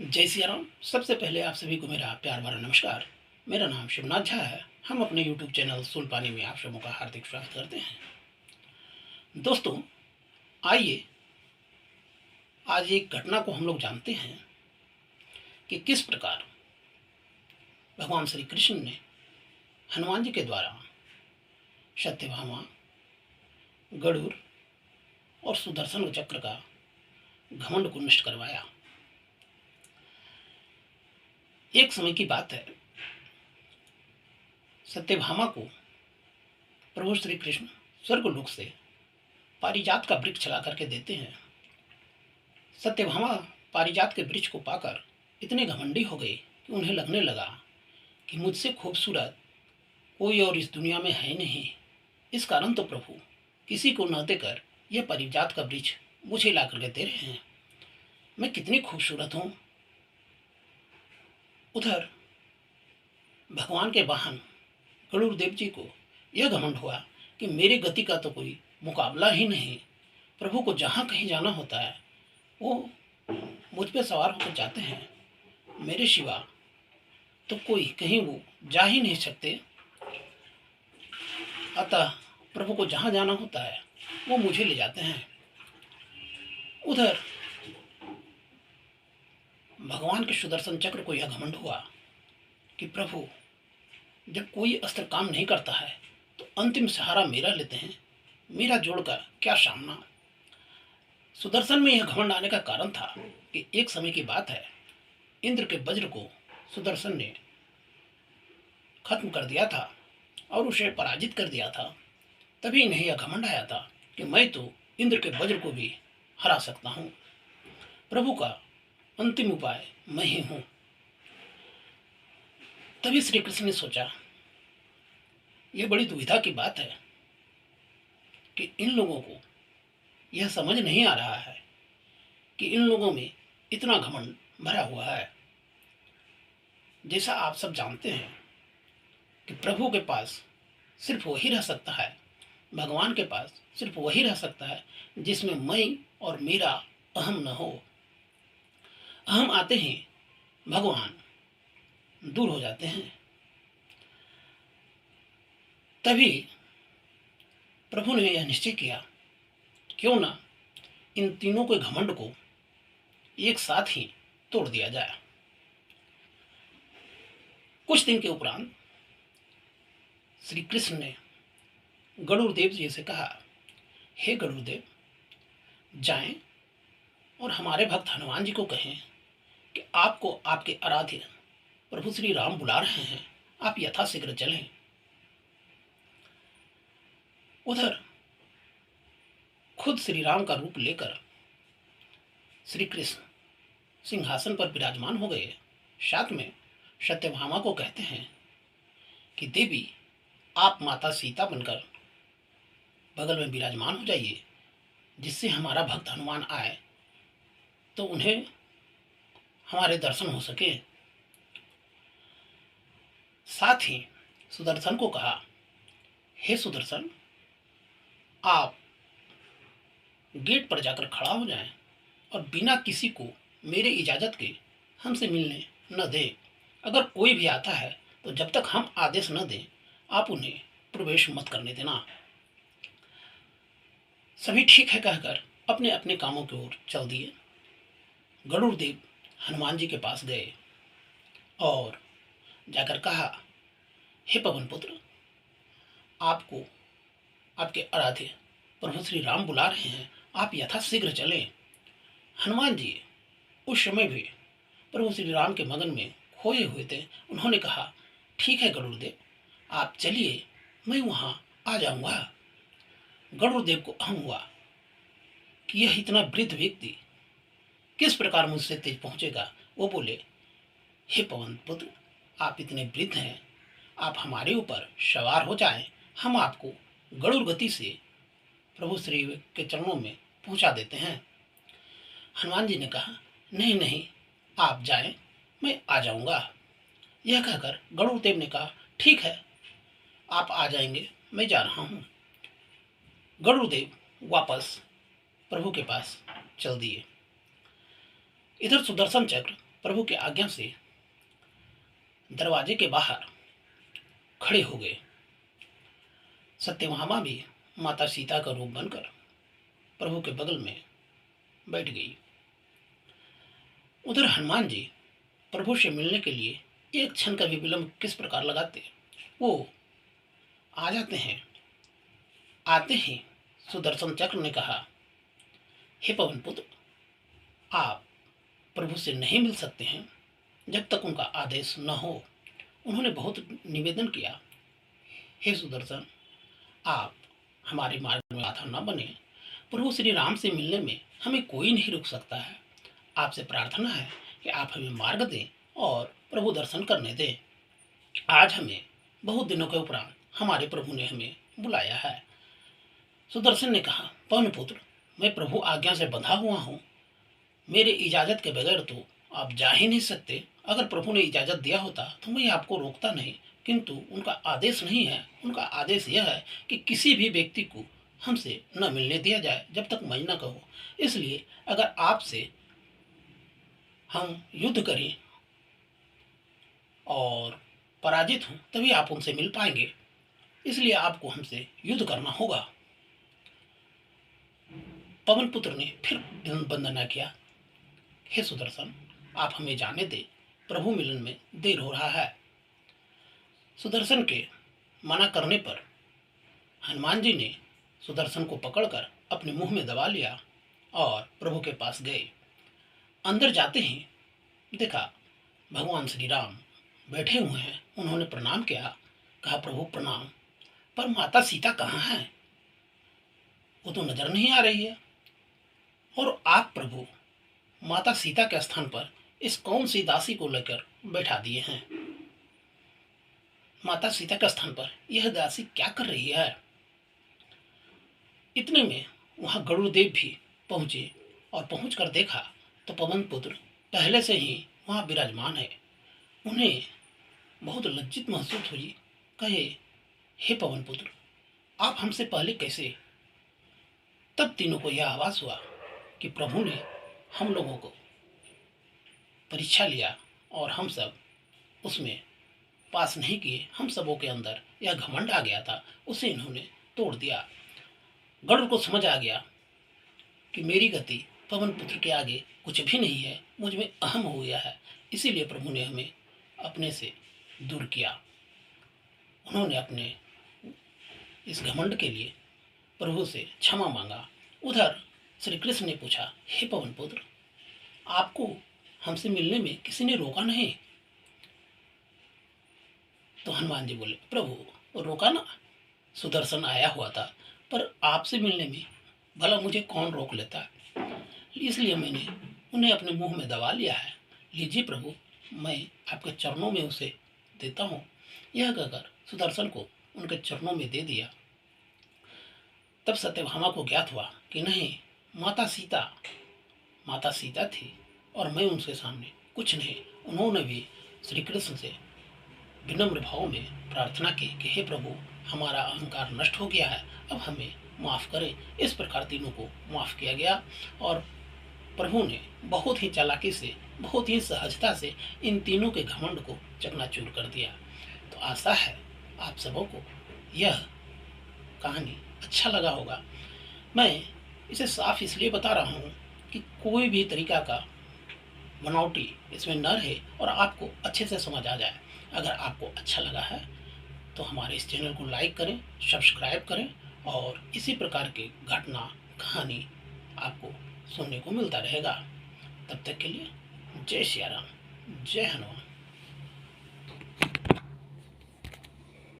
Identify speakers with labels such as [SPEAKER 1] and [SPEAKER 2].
[SPEAKER 1] जय सिया राम। सबसे पहले आप सभी को मेरा प्यार भरा नमस्कार। मेरा नाम शिवनाथ झा है। हम अपने यूट्यूब चैनल सुलपानी में आप सबों का हार्दिक स्वागत करते हैं। दोस्तों, आइए आज एक घटना को हम लोग जानते हैं कि किस प्रकार भगवान श्री कृष्ण ने हनुमान जी के द्वारा सत्यभामा, गरुड़ और सुदर्शन चक्र का घमंड को नष्ट करवाया। एक समय की बात है, सत्यभामा को प्रभु श्री कृष्ण स्वर्गलोक से पारिजात का वृक्ष ला करके देते हैं। सत्यभामा पारिजात के वृक्ष को पाकर इतने घमंडी हो गए कि उन्हें लगने लगा कि मुझसे खूबसूरत कोई और इस दुनिया में है नहीं। इस कारण तो प्रभु किसी को न देकर यह पारिजात का वृक्ष मुझे ला करके दे रहे हैं। मैं कितनी खूबसूरत हूँ। उधर भगवान के वाहन गरुड़ देव जी को यह घमंड हुआ कि मेरी गति का तो कोई मुकाबला ही नहीं। प्रभु को जहाँ कहीं जाना होता है वो मुझ पे सवार होकर जाते हैं। मेरे सिवा तो कोई कहीं वो जा ही नहीं सकते। अतः प्रभु को जहाँ जाना होता है वो मुझे ले जाते हैं। उधर भगवान के सुदर्शन चक्र को यह घमंड हुआ कि प्रभु जब कोई अस्त्र काम नहीं करता है तो अंतिम सहारा मेरा लेते हैं। मेरा जोड़कर क्या सामना। सुदर्शन में यह घमंड आने का कारण था कि एक समय की बात है, इंद्र के वज्र को सुदर्शन ने खत्म कर दिया था और उसे पराजित कर दिया था। तभी इन्हें यह घमंड आया था कि मैं तो इंद्र के वज्र को भी हरा सकता हूँ। प्रभु का अंतिम उपाय मैं ही हूँ। तभी श्री कृष्ण ने सोचा, यह बड़ी दुविधा की बात है कि इन लोगों को यह समझ नहीं आ रहा है कि इन लोगों में इतना घमंड भरा हुआ है। जैसा आप सब जानते हैं कि प्रभु के पास सिर्फ वही रह सकता है, भगवान के पास सिर्फ वही रह सकता है जिसमें मैं और मेरा अहम न हो। अहम आते ही भगवान दूर हो जाते हैं। तभी प्रभु ने यह निश्चय किया, क्यों ना इन तीनों के घमंड को एक साथ ही तोड़ दिया जाए। कुछ दिन के उपरांत श्री कृष्ण ने गरुड़ देव जी से कहा, हे गरुड़ देव, जाएं और हमारे भक्त हनुमान जी को कहें कि आपको आपके आराध्य प्रभु श्री राम बुला रहे हैं, आप यथाशीघ्र चलें। उधर खुद श्री राम का रूप लेकर श्री कृष्ण सिंहासन पर विराजमान हो गए। साथ में सत्यभामा को कहते हैं कि देवी, आप माता सीता बनकर बगल में विराजमान हो जाइए, जिससे हमारा भक्त हनुमान आए तो उन्हें हमारे दर्शन हो सके। साथ ही सुदर्शन को कहा, हे सुदर्शन, आप गेट पर जाकर खड़ा हो जाएं और बिना किसी को मेरे इजाज़त के हमसे मिलने न दें। अगर कोई भी आता है तो जब तक हम आदेश न दें आप उन्हें प्रवेश मत करने देना। सभी ठीक है कहकर अपने अपने कामों की ओर चल दिए। गरुड़ देव हनुमान जी के पास गए और जाकर कहा, हे पवन पुत्र, आपको आपके आराध्य प्रभु श्री राम बुला रहे हैं, आप यथाशीघ्र चलें। हनुमान जी उस समय भी प्रभु श्री राम के मगन में खोए हुए थे। उन्होंने कहा, ठीक है गरुड़ देव, आप चलिए, मैं वहाँ आ जाऊँगा। गरुड़ देव को अहम हुआ कि यह इतना वृद्ध व्यक्ति किस प्रकार मुझसे तेज पहुँचेगा। वो बोले, हे पवन पुत्र, आप इतने वृद्ध हैं, आप हमारे ऊपर सवार हो जाएं, हम आपको गरुड़ गति से प्रभु श्री के चरणों में पहुँचा देते हैं। हनुमान जी ने कहा, नहीं नहीं, आप जाएं, मैं आ जाऊंगा। यह कहकर गरुड़ देव ने कहा, ठीक है, आप आ जाएंगे, मैं जा रहा हूँ। गरुड़ देव वापस प्रभु के पास चल दिए। इधर सुदर्शन चक्र प्रभु की आज्ञा से दरवाजे के बाहर खड़े हो गए। सत्यभामा भी माता सीता का रूप बनकर प्रभु के बगल में बैठ गई। उधर हनुमान जी प्रभु से मिलने के लिए एक क्षण का भी विलंब किस प्रकार लगाते, वो आ जाते हैं। आते ही सुदर्शन चक्र ने कहा, हे पवन पुत्र, आप प्रभु से नहीं मिल सकते हैं जब तक उनका आदेश न हो। उन्होंने बहुत निवेदन किया, हे सुदर्शन, आप हमारे मार्ग में बाधा न बने। प्रभु श्री राम से मिलने में हमें कोई नहीं रुक सकता है। आपसे प्रार्थना है कि आप हमें मार्ग दें और प्रभु दर्शन करने दें। आज हमें बहुत दिनों के उपरांत हमारे प्रभु ने हमें बुलाया है। सुदर्शन ने कहा, पवन पुत्र, मैं प्रभु आज्ञा से बंधा हुआ हूँ। मेरे इजाजत के बगैर तो आप जा ही नहीं सकते। अगर प्रभु ने इजाजत दिया होता तो मैं आपको रोकता नहीं, किंतु उनका आदेश नहीं है। उनका आदेश यह है कि किसी भी व्यक्ति को हमसे न मिलने दिया जाए जब तक मैं न कहूँ। इसलिए अगर आपसे हम युद्ध करें और पराजित हों तभी आप उनसे मिल पाएंगे। इसलिए आपको हमसे युद्ध करना होगा। पवन पुत्र ने फिर वंदना किया, हे सुदर्शन, आप हमें जाने दे, प्रभु मिलन में देर हो रहा है। सुदर्शन के मना करने पर हनुमान जी ने सुदर्शन को पकड़कर अपने मुंह में दबा लिया और प्रभु के पास गए। अंदर जाते ही देखा भगवान श्री राम बैठे हुए हैं। उन्होंने प्रणाम किया, कहा, प्रभु प्रणाम, पर माता सीता कहाँ हैं? वो तो नजर नहीं आ रही है। और आप प्रभु माता सीता के स्थान पर इस कौन सी दासी को लेकर बैठा दिए हैं? माता सीता के स्थान पर यह दासी क्या कर रही है? इतने में वहां गरुड़देव भी पहुंचे और पहुंचकर देखा तो पवन पुत्र पहले से ही वहां विराजमान है। उन्हें बहुत लज्जित महसूस हुई। कहे, हे पवन पुत्र, आप हमसे पहले कैसे? तब तीनों को यह आभास हुआ कि प्रभु ने हम लोगों को परीक्षा लिया और हम सब उसमें पास नहीं किए। हम सबों के अंदर यह घमंड आ गया था, उसे इन्होंने तोड़ दिया। गरुड़ को समझ आ गया कि मेरी गति पवन पुत्र के आगे कुछ भी नहीं है, मुझ में अहम हो गया है। इसीलिए प्रभु ने हमें अपने से दूर किया। उन्होंने अपने इस घमंड के लिए प्रभु से क्षमा मांगा। उधर श्री कृष्ण ने पूछा, हे पवन पुत्र, आपको हमसे मिलने में किसी ने रोका नहीं? तो हनुमान जी बोले, प्रभु रोका ना, सुदर्शन आया हुआ था, पर आपसे मिलने में भला मुझे कौन रोक लेता है? इसलिए मैंने उन्हें अपने मुंह में दबा लिया है। लीजिए प्रभु, मैं आपके चरणों में उसे देता हूँ। यह कहकर सुदर्शन को उनके चरणों में दे दिया। तब सत्यभामा को ज्ञात हुआ कि नहीं, माता सीता थी और मैं उनके सामने कुछ नहीं। उन्होंने भी श्री कृष्ण से विनम्र भाव में प्रार्थना की कि हे प्रभु, हमारा अहंकार नष्ट हो गया है, अब हमें माफ करें। इस प्रकार तीनों को माफ किया गया और प्रभु ने बहुत ही चालाकी से, बहुत ही सहजता से इन तीनों के घमंड को चकनाचूर कर दिया। तो आशा है आप सबों को यह कहानी अच्छा लगा होगा। मैं इसे साफ इसलिए बता रहा हूँ कि कोई भी तरीका का बनावटी इसमें न रहे और आपको अच्छे से समझ आ जाए। अगर आपको अच्छा लगा है तो हमारे इस चैनल को लाइक करें, सब्सक्राइब करें और इसी प्रकार की घटना कहानी आपको सुनने को मिलता रहेगा। तब तक के लिए जय सिया राम, जय हनुमान।